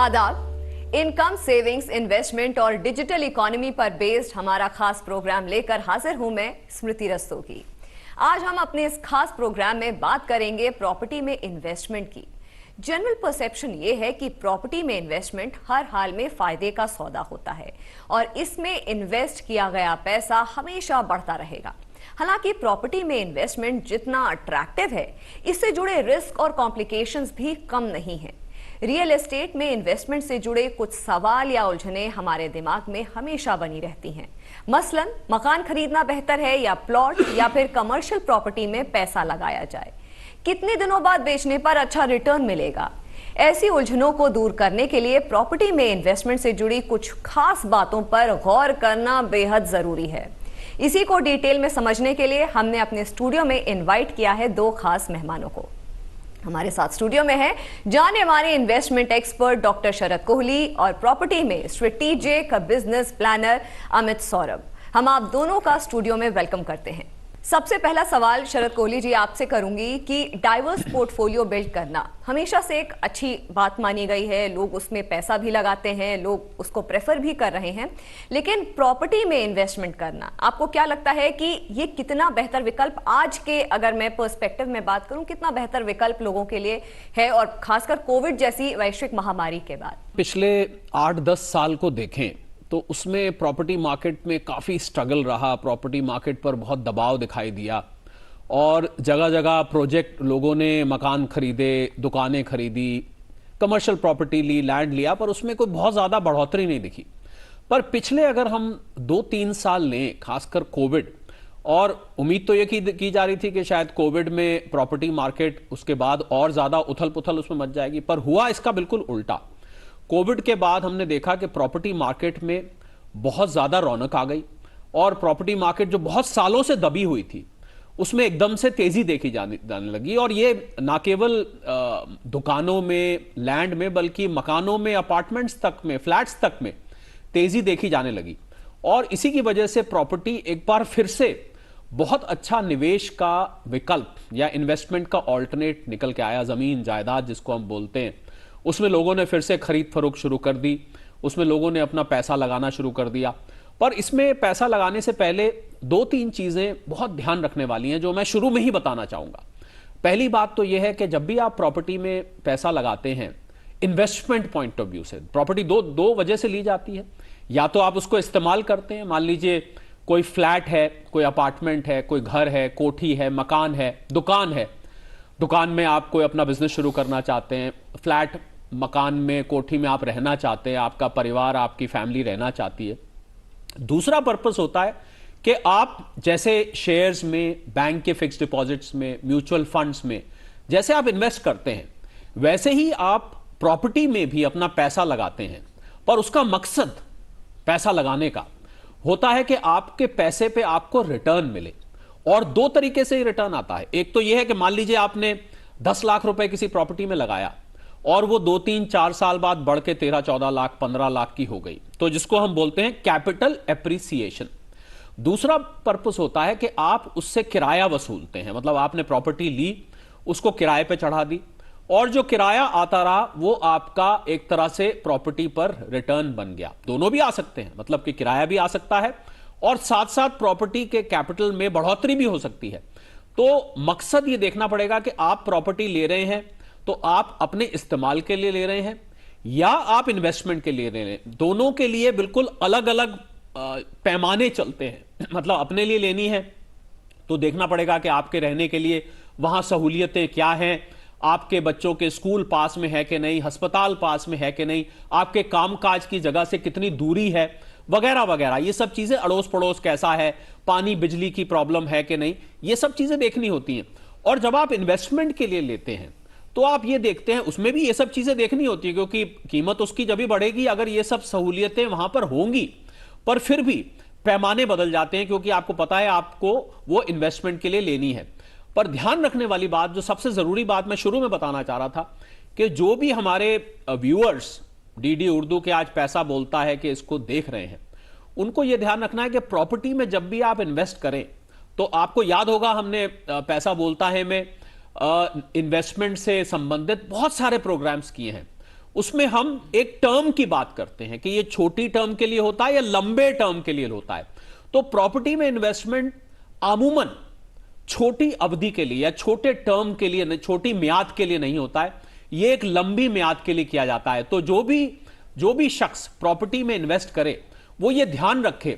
आदाब। Income, savings, investment और digital economy पर बेस्ड हमारा खास प्रोग्राम लेकर हाजिर हूं मैं स्मृति रस्तोगी। आज हम अपने इस खास प्रोग्राम में बात करेंगे प्रॉपर्टी में इन्वेस्टमेंट की। जनरल परसेप्शन ये है कि प्रॉपर्टी में इन्वेस्टमेंट हर हाल में फायदे का सौदा होता है और इसमें इन्वेस्ट किया गया पैसा हमेशा बढ़ता रहेगा। हालांकि प्रॉपर्टी में इन्वेस्टमेंट जितना अट्रैक्टिव है, इससे जुड़े रिस्क और कॉम्प्लिकेशंस भी कम नहीं हैं। रियल एस्टेट में इन्वेस्टमेंट से जुड़े कुछ सवाल या उलझनें हमारे दिमाग में हमेशा बनी रहती हैं। मसलन, मकान खरीदना बेहतर है या प्लॉट, या फिर कमर्शियल प्रॉपर्टी में पैसा लगाया जाए, कितने दिनों बाद बेचने पर अच्छा रिटर्न मिलेगा। ऐसी उलझनों को दूर करने के लिए प्रॉपर्टी में इन्वेस्टमेंट से जुड़ी कुछ खास बातों पर गौर करना बेहद जरूरी है। इसी को डिटेल में समझने के लिए हमने अपने स्टूडियो में इनवाइट किया है दो खास मेहमानों को। हमारे साथ स्टूडियो में है जाने माने investment expert doctor Sharad Kohli और प्रॉपर्टी में strategic business planner Amit Saurabh. हम आप दोनों का स्टूडियो में वेलकम करते हैं। सबसे पहला सवाल शरद कोहली जी आपसे करूंगी कि डाइवर्स पोर्टफोलियो बिल्ड करना हमेशा से एक अच्छी बात मानी गई है। लोग उसमें पैसा भी लगाते हैं, लोग उसको प्रेफर भी कर रहे हैं, लेकिन प्रॉपर्टी में इन्वेस्टमेंट करना आपको क्या लगता है कि ये कितना बेहतर विकल्प आज के, अगर मैं पर्सपेक्टिव में बात करूं, कितना बेहतर विकल्प लोगों के लिए है, और खासकर कोविड जैसी वैश्विक महामारी के बाद? पिछले 8-10 साल को देखें तो उसमें प्रॉपर्टी मार्केट में काफ़ी स्ट्रगल रहा। प्रॉपर्टी मार्केट पर बहुत दबाव दिखाई दिया और जगह जगह प्रोजेक्ट, लोगों ने मकान खरीदे, दुकानें खरीदी, कमर्शियल प्रॉपर्टी ली, लैंड लिया, पर उसमें कोई बहुत ज़्यादा बढ़ोतरी नहीं दिखी। पर पिछले अगर हम 2-3 साल लें, खासकर कोविड, और उम्मीद तो ये की जा रही थी कि शायद कोविड में प्रॉपर्टी मार्केट उसके बाद और ज़्यादा उथल पुथल उसमें मच जाएगी, पर हुआ इसका बिल्कुल उल्टा। कोविड के बाद हमने देखा कि प्रॉपर्टी मार्केट में बहुत ज़्यादा रौनक आ गई और प्रॉपर्टी मार्केट जो बहुत सालों से दबी हुई थी उसमें एकदम से तेज़ी देखी जाने लगी। और ये ना केवल दुकानों में, लैंड में, बल्कि मकानों में, अपार्टमेंट्स तक में, फ्लैट्स तक में तेज़ी देखी जाने लगी। और इसी की वजह से प्रॉपर्टी एक बार फिर से बहुत अच्छा निवेश का विकल्प या इन्वेस्टमेंट का ऑल्टरनेट निकल के आया। ज़मीन जायदाद जिसको हम बोलते हैं, उसमें लोगों ने फिर से खरीद फरोख्त शुरू कर दी, उसमें लोगों ने अपना पैसा लगाना शुरू कर दिया। पर इसमें पैसा लगाने से पहले 2-3 चीज़ें बहुत ध्यान रखने वाली हैं जो मैं शुरू में ही बताना चाहूँगा। पहली बात तो यह है कि जब भी आप प्रॉपर्टी में पैसा लगाते हैं, इन्वेस्टमेंट पॉइंट ऑफ व्यू से, प्रॉपर्टी दो वजह से ली जाती है। या तो आप उसको इस्तेमाल करते हैं, मान लीजिए कोई फ्लैट है, कोई अपार्टमेंट है, कोई घर है, कोठी है, मकान है, दुकान है, दुकान में आप कोई अपना बिजनेस शुरू करना चाहते हैं, फ्लैट, मकान में, कोठी में आप रहना चाहते हैं, आपका परिवार, आपकी फैमिली रहना चाहती है। दूसरा पर्पस होता है कि आप जैसे शेयर्स में, बैंक के फिक्स्ड डिपॉजिट्स में, म्यूचुअल फंड्स में जैसे आप इन्वेस्ट करते हैं, वैसे ही आप प्रॉपर्टी में भी अपना पैसा लगाते हैं। पर उसका मकसद पैसा लगाने का होता है कि आपके पैसे पे आपको रिटर्न मिले। और 2 तरीके से रिटर्न आता है। एक तो यह है कि मान लीजिए आपने 10 लाख रुपए किसी प्रॉपर्टी में लगाया और वो 2-3-4 साल बाद बढ़ के 13-14 लाख, 15 लाख की हो गई, तो जिसको हम बोलते हैं कैपिटल एप्रिसिएशन। दूसरा पर्पस होता है कि आप उससे किराया वसूलते हैं, मतलब आपने प्रॉपर्टी ली, उसको किराए पे चढ़ा दी, और जो किराया आता रहा वो आपका एक तरह से प्रॉपर्टी पर रिटर्न बन गया। दोनों भी आ सकते हैं, मतलब कि किराया भी आ सकता है और साथ साथ प्रॉपर्टी के कैपिटल में बढ़ोतरी भी हो सकती है। तो मकसद ये देखना पड़ेगा कि आप प्रॉपर्टी ले रहे हैं तो आप अपने इस्तेमाल के लिए ले रहे हैं या आप इन्वेस्टमेंट के लिए ले रहे हैं। दोनों के लिए बिल्कुल अलग अलग पैमाने चलते हैं। मतलब अपने लिए लेनी है तो देखना पड़ेगा कि आपके रहने के लिए वहां सहूलियतें क्या हैं, आपके बच्चों के स्कूल पास में है कि नहीं, अस्पताल पास में है कि नहीं, आपके कामकाज की जगह से कितनी दूरी है, वगैरह वगैरह। ये सब चीजें, अड़ोस पड़ोस कैसा है, पानी बिजली की प्रॉब्लम है कि नहीं, ये सब चीजें देखनी होती हैं। और जब आप इन्वेस्टमेंट के लिए लेते हैं तो आप ये देखते हैं, उसमें भी ये सब चीजें देखनी होती है, क्योंकि कीमत उसकी जब भी बढ़ेगी अगर ये सब सहूलियतें वहां पर होंगी, पर फिर भी पैमाने बदल जाते हैं, क्योंकि आपको पता है आपको वो इन्वेस्टमेंट के लिए लेनी है। पर ध्यान रखने वाली बात, जो सबसे जरूरी बात मैं शुरू में बताना चाह रहा था, कि जो भी हमारे व्यूअर्स डीडी उर्दू के आज पैसा बोलता है कि इसको देख रहे हैं, उनको यह ध्यान रखना है कि प्रॉपर्टी में जब भी आप इन्वेस्ट करें तो आपको याद होगा हमने पैसा बोलता है में इन्वेस्टमेंट से संबंधित बहुत सारे प्रोग्राम्स किए हैं। उसमें हम एक टर्म की बात करते हैं कि ये छोटी टर्म के लिए होता है या लंबे टर्म के लिए होता है। तो प्रॉपर्टी में इन्वेस्टमेंट अमूमन छोटी अवधि के लिए या छोटे टर्म के लिए, छोटी म्याद के लिए नहीं होता है, यह एक लंबी म्याद के लिए किया जाता है। तो जो भी शख्स प्रॉपर्टी में इन्वेस्ट करे वो ये ध्यान रखे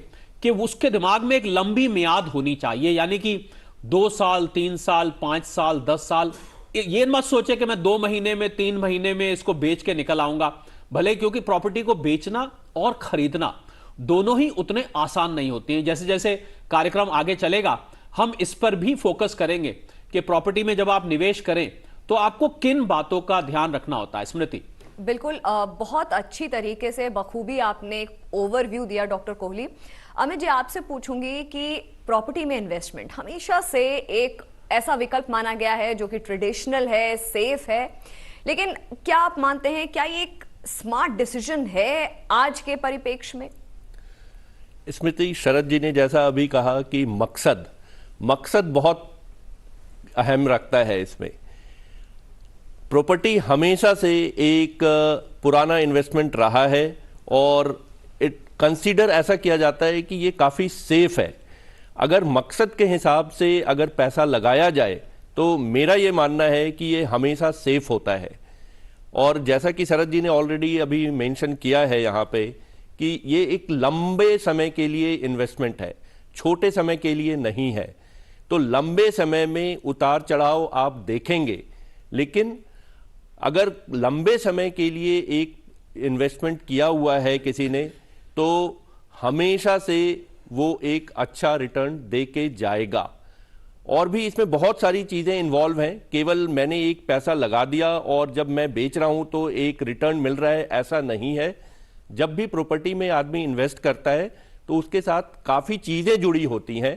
कि उसके दिमाग में एक लंबी म्याद होनी चाहिए, यानी कि 2 साल, 3 साल, 5 साल, 10 साल। ये मत सोचे कि मैं 2 महीने में, 3 महीने में इसको बेच के निकल आऊंगा, भले, क्योंकि प्रॉपर्टी को बेचना और खरीदना दोनों ही उतने आसान नहीं होते हैं। जैसे जैसे कार्यक्रम आगे चलेगा हम इस पर भी फोकस करेंगे कि प्रॉपर्टी में जब आप निवेश करें तो आपको किन बातों का ध्यान रखना होता है। स्मृति, बिल्कुल, बहुत अच्छी तरीके से बखूबी आपने ओवरव्यू दिया डॉक्टर कोहली। अमित जी, आपसे पूछूंगी कि प्रॉपर्टी में इन्वेस्टमेंट हमेशा से एक ऐसा विकल्प माना गया है जो कि ट्रेडिशनल है, सेफ है, लेकिन क्या आप मानते हैं क्या ये एक स्मार्ट डिसीजन है आज के परिप्रेक्ष्य में? स्मृति, शरद जी ने जैसा अभी कहा कि मकसद बहुत अहम रखता है इसमें। प्रॉपर्टी हमेशा से एक पुराना इन्वेस्टमेंट रहा है और कंसीडर ऐसा किया जाता है कि ये काफ़ी सेफ है। अगर मकसद के हिसाब से अगर पैसा लगाया जाए तो मेरा ये मानना है कि ये हमेशा सेफ होता है। और जैसा कि शरद जी ने ऑलरेडी अभी मेंशन किया है यहाँ पे कि ये एक लंबे समय के लिए इन्वेस्टमेंट है, छोटे समय के लिए नहीं है। तो लंबे समय में उतार चढ़ाव आप देखेंगे, लेकिन अगर लंबे समय के लिए एक इन्वेस्टमेंट किया हुआ है किसी ने तो हमेशा से वो एक अच्छा रिटर्न दे के जाएगा। और भी इसमें बहुत सारी चीज़ें इन्वॉल्व हैं, केवल मैंने एक पैसा लगा दिया और जब मैं बेच रहा हूं तो एक रिटर्न मिल रहा है, ऐसा नहीं है। जब भी प्रॉपर्टी में आदमी इन्वेस्ट करता है तो उसके साथ काफ़ी चीज़ें जुड़ी होती हैं।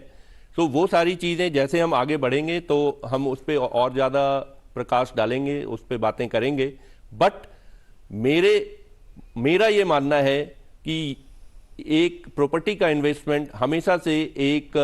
तो वो सारी चीज़ें जैसे हम आगे बढ़ेंगे तो हम उस पर और ज़्यादा प्रकाश डालेंगे, उस पर बातें करेंगे। बट मेरा ये मानना है कि एक प्रॉपर्टी का इन्वेस्टमेंट हमेशा से एक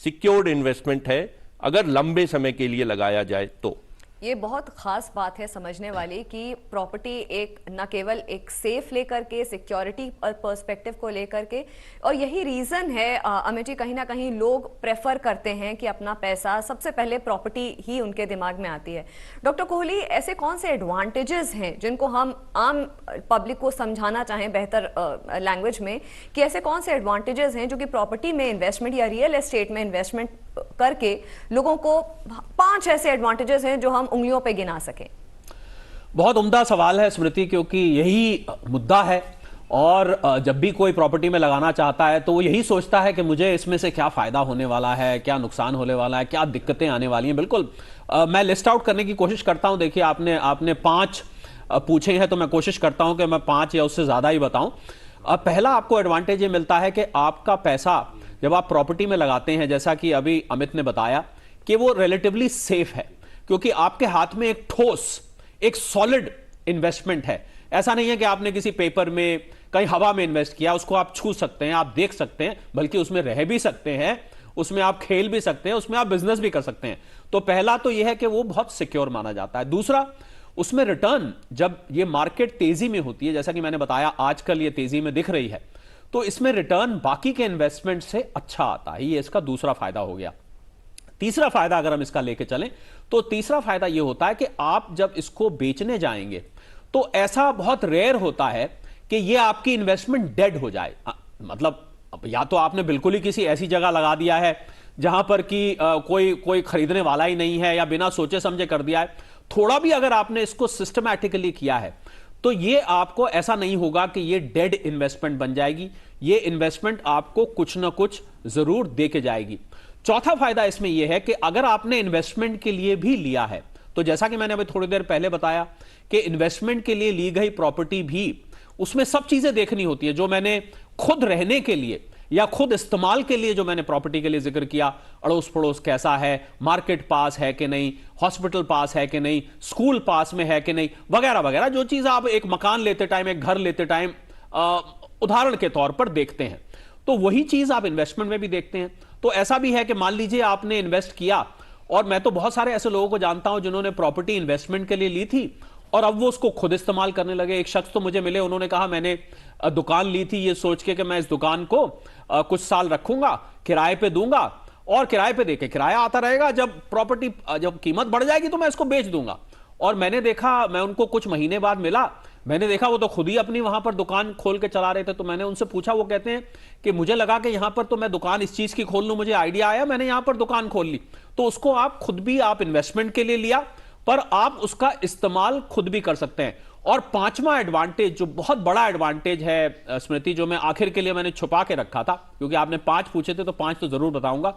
सिक्योर्ड इन्वेस्टमेंट है अगर लंबे समय के लिए लगाया जाए तो। ये बहुत खास बात है समझने वाली कि प्रॉपर्टी एक न केवल एक सेफ लेकर के, सिक्योरिटी पर्सपेक्टिव को लेकर के, और यही रीजन है अमित जी, कहीं ना कहीं लोग प्रेफर करते हैं कि अपना पैसा सबसे पहले प्रॉपर्टी ही उनके दिमाग में आती है। डॉक्टर कोहली, ऐसे कौन से एडवांटेजेस हैं जिनको हम आम पब्लिक को समझाना चाहें बेहतर लैंग्वेज में कि ऐसे कौन से एडवांटेजेस हैं जो कि प्रॉपर्टी में इन्वेस्टमेंट या रियल एस्टेट में इन्वेस्टमेंट करके लोगों को 5 ऐसे एडवांटेजेस हैं जो हम उंगलियों पे गिना सकें? बहुत उम्दा सवाल है स्मृति, क्योंकि यही मुद्दा है। और जब भी कोई प्रॉपर्टी में लगाना चाहता है तो वो यही सोचता है कि मुझे इसमें से क्या फायदा होने वाला है, क्या नुकसान होने वाला है, क्या दिक्कतें आने वाली हैं। बिल्कुल, मैं लिस्ट आउट करने की कोशिश करता हूं। देखिए, आपने 5 पूछे हैं तो मैं कोशिश करता हूं कि मैं 5 या उससे ज्यादा ही बताऊं। पहला आपको एडवांटेज ये मिलता है कि आपका पैसा जब आप प्रॉपर्टी में लगाते हैं, जैसा कि अभी अमित ने बताया, कि वो रिलेटिवली सेफ है, क्योंकि आपके हाथ में एक ठोस, एक सॉलिड इन्वेस्टमेंट है। ऐसा नहीं है कि आपने किसी पेपर में, कहीं हवा में इन्वेस्ट किया, उसको आप छू सकते हैं, आप देख सकते हैं, बल्कि उसमें रह भी सकते हैं, उसमें आप खेल भी सकते हैं, उसमें आप बिजनेस भी कर सकते हैं। तो पहला तो यह है कि वो बहुत सिक्योर माना जाता है। दूसरा, उसमें रिटर्न, जब ये मार्केट तेजी में होती है, जैसा कि मैंने बताया आजकल ये तेजी में दिख रही है, तो इसमें रिटर्न बाकी के इन्वेस्टमेंट से अच्छा आता है। ये इसका दूसरा फायदा हो गया। तीसरा फायदा अगर हम इसका लेके चलें तो तीसरा फायदा यह होता है कि आप जब इसको बेचने जाएंगे तो ऐसा बहुत रेयर होता है कि यह आपकी इन्वेस्टमेंट डेड हो जाए। मतलब या तो आपने बिल्कुल ही किसी ऐसी जगह लगा दिया है जहां पर कि कोई खरीदने वाला ही नहीं है, या बिना सोचे समझे कर दिया है। थोड़ा भी अगर आपने इसको सिस्टमैटिकली किया है तो ये आपको ऐसा नहीं होगा कि ये डेड इन्वेस्टमेंट बन जाएगी। ये इन्वेस्टमेंट आपको कुछ ना कुछ जरूर दे के जाएगी। चौथा फायदा इसमें यह है कि अगर आपने इन्वेस्टमेंट के लिए भी लिया है, तो जैसा कि मैंने अभी थोड़ी देर पहले बताया कि इन्वेस्टमेंट के लिए ली गई प्रॉपर्टी भी, उसमें सब चीजें देखनी होती है। जो मैंने खुद रहने के लिए या खुद इस्तेमाल के लिए जो मैंने प्रॉपर्टी के लिए जिक्र किया, अड़ोस पड़ोस कैसा है, मार्केट पास है कि नहीं, हॉस्पिटल पास है कि नहीं, स्कूल पास में है कि नहीं, वगैरह वगैरह, जो चीज आप एक मकान लेते टाइम, एक घर लेते टाइम उदाहरण के तौर पर देखते हैं, तो वही चीज आप इन्वेस्टमेंट में भी देखते हैं। तो ऐसा भी है कि मान लीजिए आपने इन्वेस्ट किया, और मैं तो बहुत सारे ऐसे लोगों को जानता हूं जिन्होंने प्रॉपर्टी इन्वेस्टमेंट के लिए ली थी और अब वो उसको खुद इस्तेमाल करने लगे। एक शख्स तो मुझे मिले, उन्होंने कहा मैंने दुकान ली थी ये सोच के कि मैं इस दुकान को कुछ साल रखूंगा, किराए पे दूंगा और किराए पे देके किराया आता रहेगा, जब कीमत बढ़ जाएगी तो मैं इसको बेच दूंगा। और मैंने देखा, मैं उनको कुछ महीने बाद मिला, मैंने देखा वो तो खुद ही अपनी वहां पर दुकान खोल के चला रहे थे। तो मैंने उनसे पूछा, वो कहते हैं कि मुझे लगा कि यहां पर तो मैं दुकान इस चीज की खोल लूं, मुझे आइडिया आया, मैंने यहां पर दुकान खोल ली। तो उसको आप खुद भी आप इन्वेस्टमेंट के लिए लिया, पर आप उसका इस्तेमाल खुद भी कर सकते हैं। और पांचवा एडवांटेज, जो बहुत बड़ा एडवांटेज है स्मृति, जो मैं आखिर के लिए मैंने छुपा के रखा था, क्योंकि आपने 5 पूछे थे तो 5 तो जरूर बताऊंगा,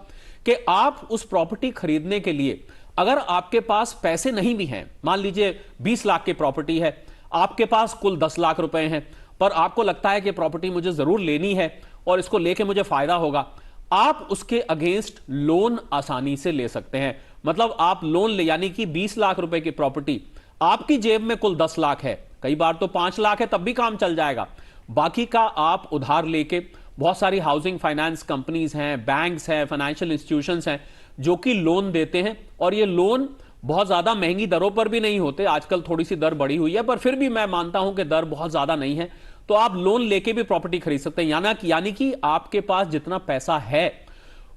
कि आप उस प्रॉपर्टी खरीदने के लिए अगर आपके पास पैसे नहीं भी हैं, मान लीजिए 20 लाख की प्रॉपर्टी है, आपके पास कुल 10 लाख रुपए हैं, पर आपको लगता है कि प्रॉपर्टी मुझे जरूर लेनी है और इसको लेके मुझे फायदा होगा, आप उसके अगेंस्ट लोन आसानी से ले सकते हैं। मतलब आप लोन ले, यानी कि 20 लाख रुपए की प्रॉपर्टी, आपकी जेब में कुल 10 लाख है, कई बार तो 5 लाख है, तब भी काम चल जाएगा, बाकी का आप उधार लेके, बहुत सारी हाउसिंग फाइनेंस कंपनीज हैं, बैंक्स हैं, फाइनेंशियल इंस्टीट्यूशंस हैं जो कि लोन देते हैं, और ये लोन बहुत ज्यादा महंगी दरों पर भी नहीं होते। आजकल थोड़ी सी दर बढ़ी हुई है, पर फिर भी मैं मानता हूं कि दर बहुत ज्यादा नहीं है। तो आप लोन लेके भी प्रॉपर्टी खरीद सकते हैं, यानी कि आपके पास जितना पैसा है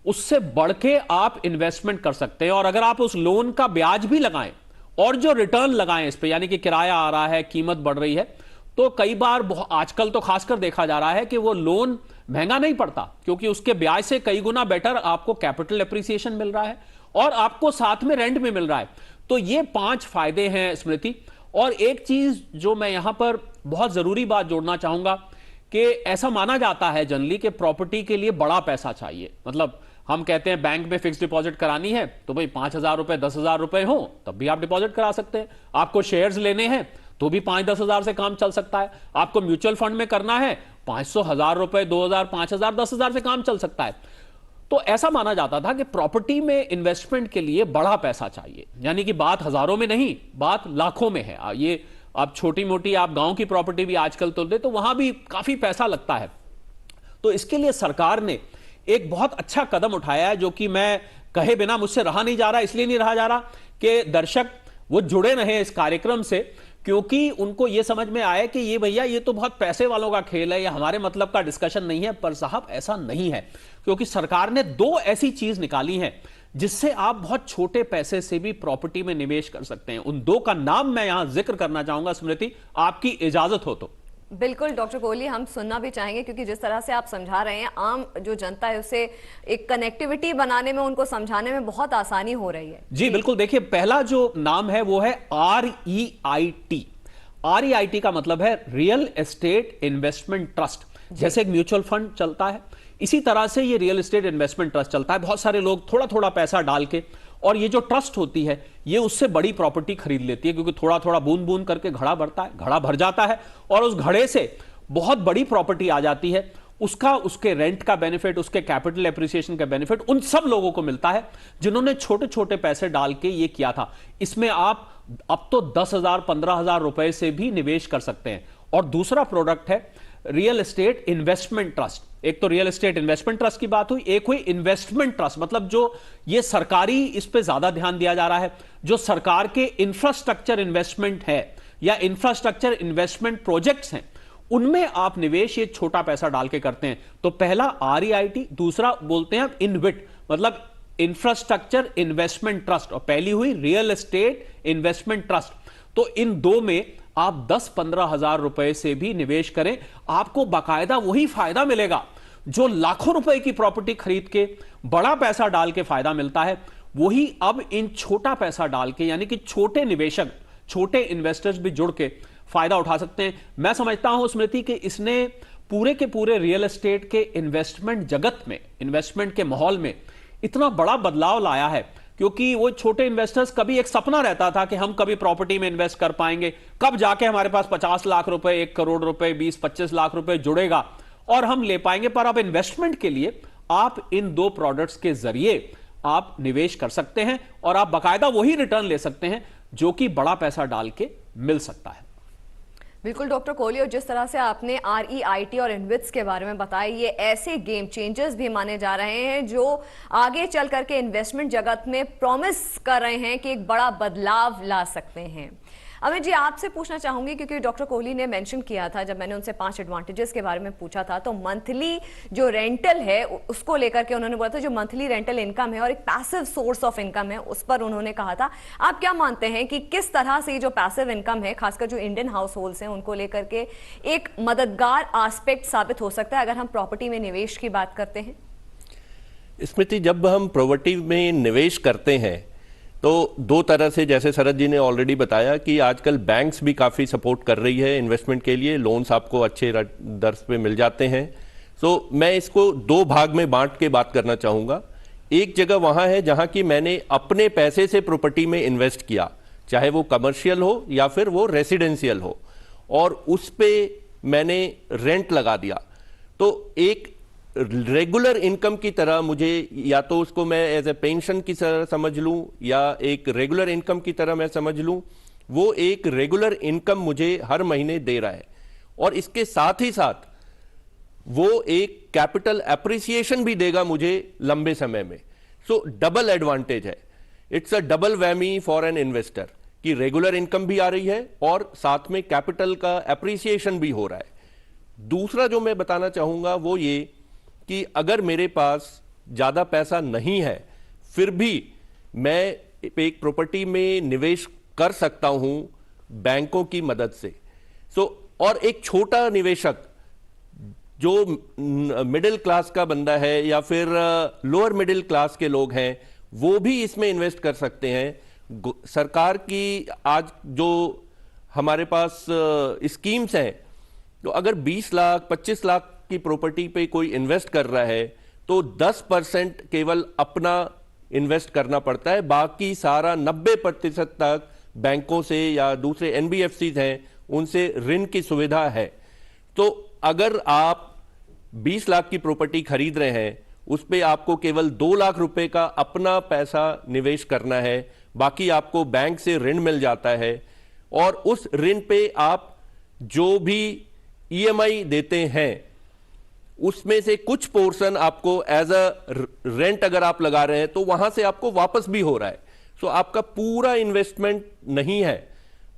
उससे बढ़ के आप इन्वेस्टमेंट कर सकते हैं। और अगर आप उस लोन का ब्याज भी लगाएं और जो रिटर्न लगाएं इस पे, यानी कि किराया आ रहा है, कीमत बढ़ रही है, तो कई बार आजकल तो खासकर देखा जा रहा है कि वो लोन महंगा नहीं पड़ता, क्योंकि उसके ब्याज से कई गुना बेटर आपको कैपिटल एप्रिसिएशन मिल रहा है और आपको साथ में रेंट में मिल रहा है। तो ये 5 फायदे हैं स्मृति। और एक चीज जो मैं यहां पर बहुत जरूरी बात जोड़ना चाहूंगा कि ऐसा माना जाता है जनरली कि प्रॉपर्टी के लिए बड़ा पैसा चाहिए। मतलब हम कहते हैं बैंक में फिक्स डिपॉजिट करानी है तो भाई 5,000 रुपए 10,000 रुपए हो तब भी आप डिपॉजिट करा सकते हैं। आपको शेयर्स लेने हैं तो भी 5-10 हजार से काम चल सकता है। आपको म्यूचुअल फंड में करना है 500, 1000 रुपए, 2000, 5000, 10,000 से काम चल सकता है। तो ऐसा माना जाता था कि प्रॉपर्टी में इन्वेस्टमेंट के लिए बड़ा पैसा चाहिए, यानी कि बात हजारों में नहीं, बात लाखों में है। ये आप छोटी मोटी आप गांव की प्रॉपर्टी भी आजकल तो दे तो वहां भी काफी पैसा लगता है। तो इसके लिए सरकार ने एक बहुत अच्छा कदम उठाया है, जो कि मैं कहे बिना मुझसे रहा नहीं जा रहा। इसलिए नहीं रहा जा रहा कि दर्शक वो जुड़े रहे इस कार्यक्रम से, क्योंकि उनको ये समझ में आया कि ये भैया ये तो बहुत पैसे वालों का खेल है, या हमारे मतलब का डिस्कशन नहीं है। पर साहब ऐसा नहीं है, क्योंकि सरकार ने 2 ऐसी चीज निकाली हैं जिससे आप बहुत छोटे पैसे से भी प्रॉपर्टी में निवेश कर सकते हैं। उन 2 का नाम मैं यहां जिक्र करना चाहूंगा स्मृति, आपकी इजाजत हो तो। बिल्कुल डॉक्टर कोहली, हम सुनना भी चाहेंगे, क्योंकि जिस तरह से आप समझा रहे हैं आम जो जनता है उसे एक कनेक्टिविटी बनाने में, उनको समझाने में बहुत आसानी हो रही है। जी बिल्कुल। देखिए पहला जो नाम है वो है REIT। REIT का मतलब है रियल एस्टेट इन्वेस्टमेंट ट्रस्ट। जैसे एक म्यूचुअल फंड चलता है, इसी तरह से ये रियल एस्टेट इन्वेस्टमेंट ट्रस्ट चलता है। बहुत सारे लोग थोड़ा थोड़ा पैसा डाल के, और ये जो ट्रस्ट होती है ये उससे बड़ी प्रॉपर्टी खरीद लेती है, क्योंकि थोड़ा थोड़ा बूंद बूंद करके घड़ा भरता है, घड़ा भर जाता है और उस घड़े से बहुत बड़ी प्रॉपर्टी आ जाती है। उसके रेंट का बेनिफिट, उसके कैपिटल एप्रिसिएशन का बेनिफिट उन सब लोगों को मिलता है जिन्होंने छोटे छोटे पैसे डाल के ये किया था। इसमें आप अब तो 10,000, 15,000 रुपए से भी निवेश कर सकते हैं। और दूसरा प्रोडक्ट है रियल एस्टेट इन्वेस्टमेंट ट्रस्ट। एक तो रियल एस्टेट इन्वेस्टमेंट ट्रस्ट की बात हुई, एक हुई इन्वेस्टमेंट ट्रस्ट, मतलब जो ये सरकारी, इस पे ज्यादा ध्यान दिया जा रहा है, जो सरकार के इंफ्रास्ट्रक्चर इन्वेस्टमेंट है या इंफ्रास्ट्रक्चर इन्वेस्टमेंट प्रोजेक्ट्स हैं, उनमें आप निवेश ये छोटा पैसा डाल के करते हैं। तो पहला REIT, दूसरा बोलते हैं InvIT, मतलब इंफ्रास्ट्रक्चर इन्वेस्टमेंट ट्रस्ट, और पहली हुई रियल एस्टेट इन्वेस्टमेंट ट्रस्ट। तो इन 2 में आप 10-15 हजार रुपए से भी निवेश करें, आपको बाकायदा वही फायदा मिलेगा जो लाखों रुपए की प्रॉपर्टी खरीद के बड़ा पैसा डाल के फायदा मिलता है। वही अब इन छोटा पैसा डाल के, यानी कि छोटे निवेशक, छोटे इन्वेस्टर्स भी जुड़ के फायदा उठा सकते हैं। मैं समझता हूं स्मृति कि इसने पूरे के पूरे रियल एस्टेट के इन्वेस्टमेंट जगत में, इन्वेस्टमेंट के माहौल में इतना बड़ा बदलाव लाया है, क्योंकि वो छोटे इन्वेस्टर्स, कभी एक सपना रहता था कि हम कभी प्रॉपर्टी में इन्वेस्ट कर पाएंगे, कब जाके हमारे पास 50 लाख रुपए, 1 करोड़ रुपए, 20-25 लाख रुपए जुड़ेगा और हम ले पाएंगे। पर अब इन्वेस्टमेंट के लिए आप इन 2 प्रोडक्ट्स के जरिए आप निवेश कर सकते हैं और आप बाकायदा वही रिटर्न ले सकते हैं जो कि बड़ा पैसा डाल के मिल सकता है। बिल्कुल डॉक्टर कोहली, और जिस तरह से आपने REIT और इन्विट्स के बारे में बताया, ये ऐसे गेम चेंजर्स भी माने जा रहे हैं जो आगे चल करके इन्वेस्टमेंट जगत में प्रॉमिस कर रहे हैं कि एक बड़ा बदलाव ला सकते हैं। अमित जी, आपसे पूछना चाहूंगी क्योंकि डॉक्टर कोहली ने मेंशन किया था, जब मैंने उनसे 5 एडवांटेजेस के बारे में पूछा था, तो मंथली जो रेंटल है उसको लेकर के उन्होंने बोला था, जो मंथली रेंटल इनकम है और एक पैसिव सोर्स ऑफ इनकम है, उस पर उन्होंने कहा था। आप क्या मानते हैं कि किस तरह से जो पैसिव इनकम है, खासकर जो इंडियन हाउस होल्ड्स हैं, उनको लेकर के एक मददगार एस्पेक्ट साबित हो सकता है अगर हम प्रॉपर्टी में निवेश की बात करते हैं? स्मृति, जब हम प्रॉपर्टी में निवेश करते हैं तो दो तरह से, जैसे शरद जी ने ऑलरेडी बताया कि आजकल बैंक्स भी काफ़ी सपोर्ट कर रही है इन्वेस्टमेंट के लिए, लोन्स आपको अच्छे दर पे मिल जाते हैं। सो मैं इसको दो भाग में बांट के बात करना चाहूँगा। एक जगह वहाँ है जहाँ की मैंने अपने पैसे से प्रॉपर्टी में इन्वेस्ट किया, चाहे वो कमर्शियल हो या फिर वो रेसिडेंशियल हो, और उस पर मैंने रेंट लगा दिया। तो एक रेगुलर इनकम की तरह मुझे, या तो उसको मैं एज ए पेंशन की तरह समझ लूं या एक रेगुलर इनकम की तरह मैं समझ लूं, वो एक रेगुलर इनकम मुझे हर महीने दे रहा है, और इसके साथ ही साथ वो एक कैपिटल एप्रिसिएशन भी देगा मुझे लंबे समय में। सो डबल एडवांटेज है, it's a double whammy for an investor कि रेगुलर इनकम भी आ रही है और साथ में कैपिटल का एप्रिसिएशन भी हो रहा है। दूसरा जो मैं बताना चाहूंगा वो ये कि अगर मेरे पास ज़्यादा पैसा नहीं है, फिर भी मैं एक प्रॉपर्टी में निवेश कर सकता हूं बैंकों की मदद से। और एक छोटा निवेशक जो मिडिल क्लास का बंदा है या फिर लोअर मिडिल क्लास के लोग हैं, वो भी इसमें इन्वेस्ट कर सकते हैं। सरकार की आज जो हमारे पास स्कीम्स हैं, तो अगर 20 लाख 25 लाख की प्रॉपर्टी पे कोई इन्वेस्ट कर रहा है तो 10% केवल अपना इन्वेस्ट करना पड़ता है, बाकी सारा 90% तक बैंकों से या दूसरे एनबीएफसीज हैं उनसे ऋण की सुविधा है। तो अगर आप 20 लाख की प्रॉपर्टी खरीद रहे हैं, उस पे आपको केवल 2 लाख रुपए का अपना पैसा निवेश करना है, बाकी आपको बैंक से ऋण मिल जाता है, और उस ऋण पे आप जो भी ईएमआई देते हैं उसमें से कुछ पोर्शन आपको एज अ रेंट अगर आप लगा रहे हैं तो वहां से आपको वापस भी हो रहा है। सो आपका पूरा इन्वेस्टमेंट नहीं है,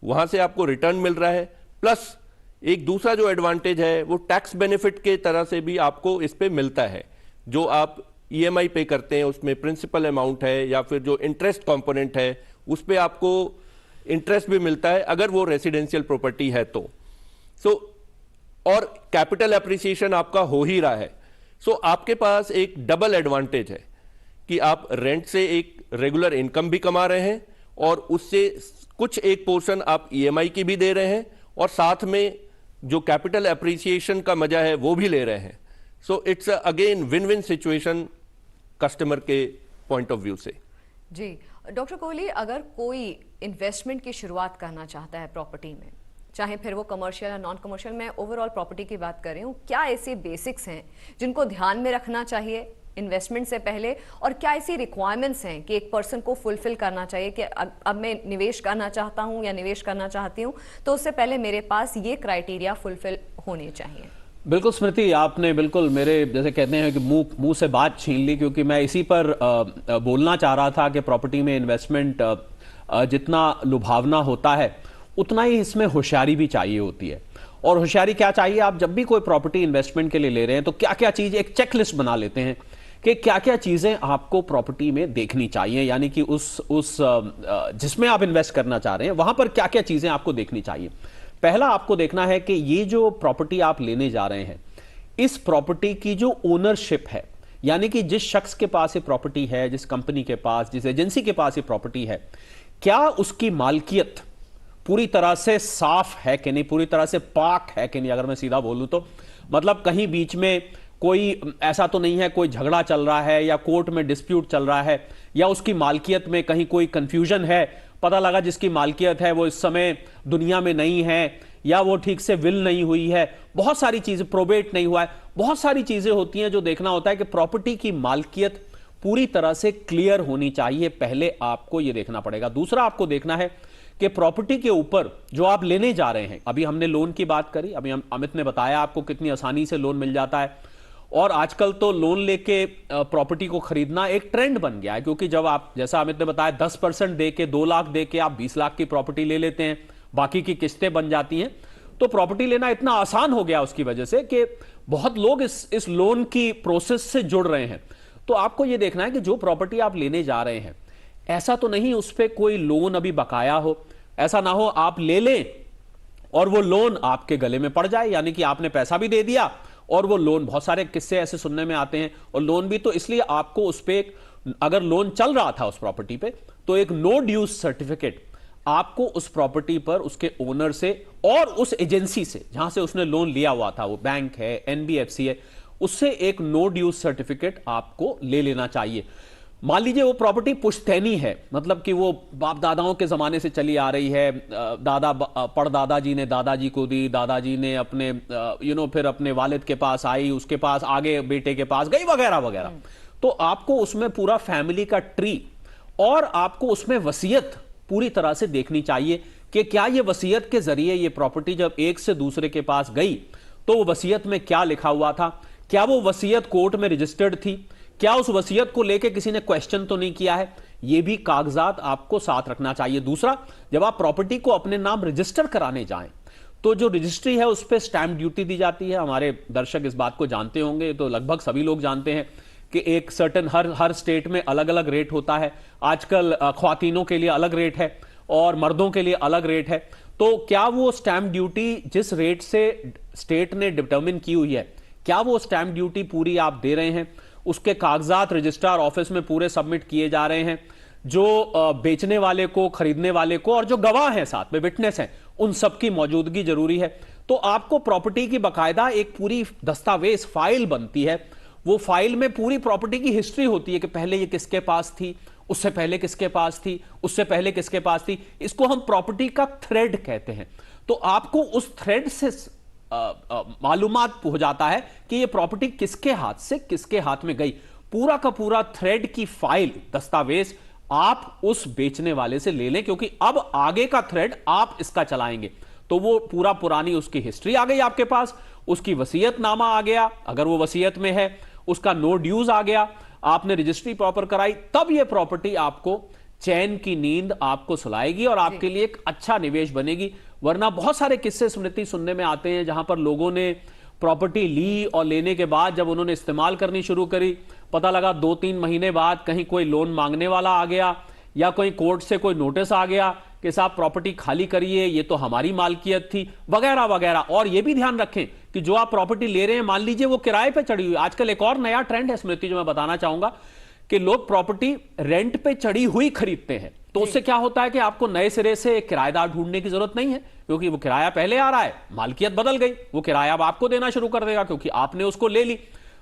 वहां से आपको रिटर्न मिल रहा है। प्लस एक दूसरा जो एडवांटेज है वो टैक्स बेनिफिट के तरह से भी आपको इस पे मिलता है। जो आप ईएमआई पे करते हैं उसमें प्रिंसिपल अमाउंट है या फिर जो इंटरेस्ट कंपोनेंट है उस पे आपको इंटरेस्ट भी मिलता है अगर वो रेसिडेंशियल प्रॉपर्टी है तो। और कैपिटल एप्रिसिएशन आपका हो ही रहा है। आपके पास एक डबल एडवांटेज है कि आप रेंट से एक रेगुलर इनकम भी कमा रहे हैं और उससे कुछ एक पोर्शन आप ईएमआई की भी दे रहे हैं, और साथ में जो कैपिटल एप्रिसिएशन का मजा है वो भी ले रहे हैं। It's again win win situation customer के पॉइंट ऑफ व्यू से। जी डॉक्टर कोहली, अगर कोई इन्वेस्टमेंट की शुरुआत करना चाहता है प्रॉपर्टी में, चाहे फिर वो कमर्शियल या नॉन कमर्शियल, मैं ओवरऑल प्रॉपर्टी की बात कर रही हूँ, क्या ऐसे बेसिक्स हैं जिनको ध्यान में रखना चाहिए इन्वेस्टमेंट से पहले, और क्या ऐसी रिक्वायरमेंट्स हैं कि एक पर्सन को फुलफिल करना चाहिए कि अब मैं निवेश करना चाहता हूँ या निवेश करना चाहती हूँ तो उससे पहले मेरे पास ये क्राइटेरिया फुलफिल होने चाहिए? बिल्कुल स्मृति, आपने बिल्कुल मेरे जैसे कहते हैं कि मुंह से बात छीन ली, क्योंकि मैं इसी पर बोलना चाह रहा था कि प्रॉपर्टी में इन्वेस्टमेंट जितना लुभावना होता है उतना ही इसमें होशियारी भी चाहिए होती है। और होशियारी क्या चाहिए, आप जब भी कोई प्रॉपर्टी इन्वेस्टमेंट के लिए ले रहे हैं तो क्या क्या चीज, एक चेकलिस्ट बना लेते हैं कि क्या क्या चीजें आपको प्रॉपर्टी में देखनी चाहिए, यानी कि उस जिसमें आप इन्वेस्ट करना चाह रहे हैं वहां पर क्या क्या चीजें आपको देखनी चाहिए। पहला आपको देखना है कि ये जो प्रॉपर्टी आप लेने जा रहे हैं, इस प्रॉपर्टी की जो ओनरशिप है, यानी कि जिस शख्स के पास ये प्रॉपर्टी है, जिस कंपनी के पास, जिस एजेंसी के पास ये प्रॉपर्टी है, क्या उसकी मालकियत पूरी तरह से साफ है कि नहीं, पूरी तरह से पाक है कि नहीं। अगर मैं सीधा बोलूं तो मतलब कहीं बीच में कोई ऐसा तो नहीं है, कोई झगड़ा चल रहा है या कोर्ट में डिस्प्यूट चल रहा है, या उसकी मालकियत में कहीं कोई कंफ्यूजन है, पता लगा जिसकी मालकियत है वो इस समय दुनिया में नहीं है, या वो ठीक से विल नहीं हुई है, बहुत सारी चीजें, प्रोबेट नहीं हुआ है, बहुत सारी चीजें होती हैं जो देखना होता है कि प्रॉपर्टी की मालकियत पूरी तरह से क्लियर होनी चाहिए। पहले आपको यह देखना पड़ेगा। दूसरा आपको देखना है कि प्रॉपर्टी के ऊपर जो आप लेने जा रहे हैं, अभी हमने लोन की बात करी, अभी अमित ने बताया आपको कितनी आसानी से लोन मिल जाता है, और आजकल तो लोन लेके प्रॉपर्टी को खरीदना एक ट्रेंड बन गया है, क्योंकि जब आप, जैसा अमित ने बताया, 10% दे के 2 लाख दे के आप 20 लाख की प्रॉपर्टी ले लेते हैं, बाकी की किस्तें बन जाती हैं। तो प्रॉपर्टी लेना इतना आसान हो गया उसकी वजह से कि बहुत लोग इस लोन की प्रोसेस से जुड़ रहे हैं। तो आपको यह देखना है कि जो प्रॉपर्टी आप लेने जा रहे हैं, ऐसा तो नहीं उस पर कोई लोन अभी बकाया हो, ऐसा ना हो आप ले लें और वो लोन आपके गले में पड़ जाए, यानी कि आपने पैसा भी दे दिया और वो लोन, बहुत सारे किस्से ऐसे सुनने में आते हैं। और लोन भी तो इसलिए आपको उस पर, अगर लोन चल रहा था उस प्रॉपर्टी पे, तो एक नो ड्यूज सर्टिफिकेट आपको उस प्रॉपर्टी पर उसके ओनर से और उस एजेंसी से जहां से उसने लोन लिया हुआ था, वो बैंक है, एनबीएफसी है, उससे एक नो ड्यूज सर्टिफिकेट आपको ले लेना चाहिए। मान लीजिए वो प्रॉपर्टी पुश्तैनी है, मतलब कि वो बाप दादाओं के जमाने से चली आ रही है, परदादाजी ने दादाजी को दी, दादाजी ने अपने फिर अपने वालिद के पास आई, उसके पास आगे बेटे के पास गई, वगैरह वगैरह। तो आपको उसमें पूरा फैमिली का ट्री और आपको उसमें वसीयत पूरी तरह से देखनी चाहिए कि क्या ये वसीयत के जरिए ये प्रॉपर्टी जब एक से दूसरे के पास गई तो वो वसीयत में क्या लिखा हुआ था, क्या वो वसीयत कोर्ट में रजिस्टर्ड थी, क्या उस वसीयत को लेके किसी ने क्वेश्चन तो नहीं किया है। ये भी कागजात आपको साथ रखना चाहिए। दूसरा, जब आप प्रॉपर्टी को अपने नाम रजिस्टर कराने जाएं तो जो रजिस्ट्री है उस पर स्टैंप ड्यूटी दी जाती है। हमारे दर्शक इस बात को जानते होंगे, तो लगभग सभी लोग जानते हैं कि एक सर्टेन हर स्टेट में अलग अलग रेट होता है। आजकल ख्वातीनों के लिए अलग रेट है और मर्दों के लिए अलग रेट है। तो क्या वो स्टैंप ड्यूटी जिस रेट से स्टेट ने डिटरमिन की हुई है, क्या वो स्टैंप ड्यूटी पूरी आप दे रहे हैं? उसके कागजात रजिस्ट्रार ऑफिस में पूरे सबमिट किए जा रहे हैं। जो बेचने वाले को, खरीदने वाले को और जो गवाह हैं साथ में, विटनेस हैं, उन सबकी मौजूदगी जरूरी है। तो आपको प्रॉपर्टी की बाकायदा एक पूरी दस्तावेज फाइल बनती है। वो फाइल में पूरी प्रॉपर्टी की हिस्ट्री होती है कि पहले ये किसके पास थी, उससे पहले किसके पास थी, उससे पहले किसके पास थी। इसको हम प्रॉपर्टी का थ्रेड कहते हैं। तो आपको उस थ्रेड से मालूमात हो जाता है कि ये प्रॉपर्टी किसके हाथ से किसके हाथ में गई। पूरा का पूरा थ्रेड की फाइल, दस्तावेज आप उस बेचने वाले से ले लें, क्योंकि अब आगे का थ्रेड आप इसका चलाएंगे। तो वो पूरा पुरानी उसकी हिस्ट्री आ गई आपके पास, उसकी वसीयतनामा आ गया अगर वो वसीयत में है, उसका नो ड्यूज आ गया, आपने रजिस्ट्री प्रॉपर कराई, तब ये प्रॉपर्टी आपको चैन की नींद आपको सुलाएगी और आपके लिए एक अच्छा निवेश बनेगी। वरना बहुत सारे किस्से स्मृति सुनने में आते हैं जहां पर लोगों ने प्रॉपर्टी ली और लेने के बाद जब उन्होंने इस्तेमाल करनी शुरू करी, पता लगा 2-3 महीने बाद कहीं कोई लोन मांगने वाला आ गया या कोई कोर्ट से कोई नोटिस आ गया कि साहब प्रॉपर्टी खाली करिए, ये तो हमारी मालकियत थी, वगैरह वगैरह। और ये भी ध्यान रखें कि जो आप प्रॉपर्टी ले रहे हैं, मान लीजिए वो किराए पे चढ़ी हुई। आजकल एक और नया ट्रेंड है स्मृति जो मैं बताना चाहूंगा कि लोग प्रॉपर्टी रेंट पे चढ़ी हुई खरीदते हैं। तो उससे क्या होता है कि आपको नए सिरे से किराएदार ढूंढने की जरूरत नहीं है, क्योंकि वो किराया पहले आ रहा है, मालकियत बदल गई, वो किराया अब आपको देना शुरू कर देगा क्योंकि आपने उसको ले ली।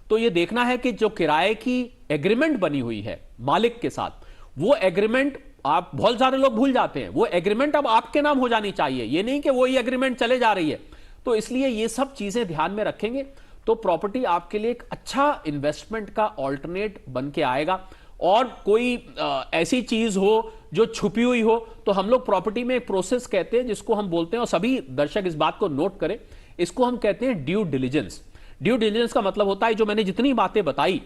तो ये देखना है कि जो किराए की एग्रीमेंट बनी हुई है मालिक के साथ, वो एग्रीमेंट, आप बहुत सारे लोग भूल जाते हैं, वो एग्रीमेंट अब आपके नाम हो जानी चाहिए, ये नहीं कि वही एग्रीमेंट चले जा रही है। तो इसलिए ये सब चीजें ध्यान में रखेंगे तो प्रॉपर्टी आपके लिए एक अच्छा इन्वेस्टमेंट का ऑल्टरनेट बन के आएगा। और कोई ऐसी चीज हो जो छुपी हुई हो, तो हम लोग प्रॉपर्टी में एक प्रोसेस कहते हैं जिसको हम बोलते हैं, और सभी दर्शक इस बात को नोट करें, इसको हम कहते हैं ड्यू डिलिजेंस। ड्यू डिलिजेंस का मतलब होता है जो मैंने जितनी बातें बताई,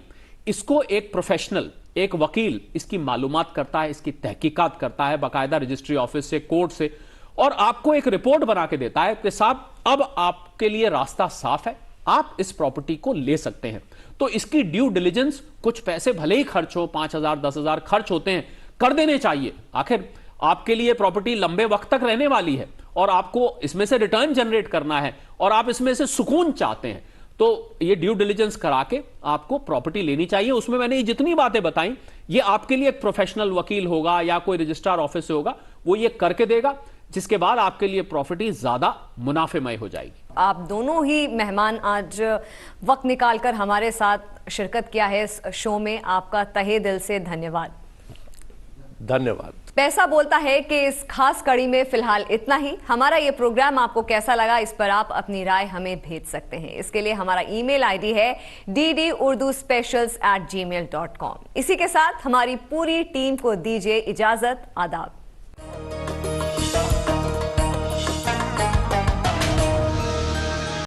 इसको एक प्रोफेशनल, एक वकील इसकी मालूमात करता है, इसकी तहकीकात करता है बाकायदा रजिस्ट्री ऑफिस से, कोर्ट से, और आपको एक रिपोर्ट बना के देता है कि साहब अब आपके लिए रास्ता साफ है, आप इस प्रॉपर्टी को ले सकते हैं। तो इसकी ड्यू डिलिजेंस, कुछ पैसे भले ही खर्च हो, 5,000 10,000 खर्च होते हैं, कर देने चाहिए। आखिर आपके लिए प्रॉपर्टी लंबे वक्त तक रहने वाली है और आपको इसमें से रिटर्न जनरेट करना है और आप इसमें से सुकून चाहते हैं, तो ये ड्यू डिलिजेंस करा के आपको प्रॉपर्टी लेनी चाहिए। उसमें मैंने ये जितनी बातें बताई, ये आपके लिए एक प्रोफेशनल वकील होगा या कोई रजिस्ट्रार ऑफिस से होगा, वो ये करके देगा, जिसके बाद आपके लिए प्रॉपर्टी ज्यादा मुनाफेमय हो जाएगी। आप दोनों ही मेहमान आज वक्त निकालकर हमारे साथ शिरकत किया है इस शो में, आपका तहे दिल से धन्यवाद। धन्यवाद। पैसा बोलता है कि इस खास कड़ी में फिलहाल इतना ही। हमारा ये प्रोग्राम आपको कैसा लगा, इस पर आप अपनी राय हमें भेज सकते हैं। इसके लिए हमारा ईमेल आईडी है ddurduspecials@gmail.com। इसी के साथ हमारी पूरी टीम को दीजिए इजाजत। आदाब।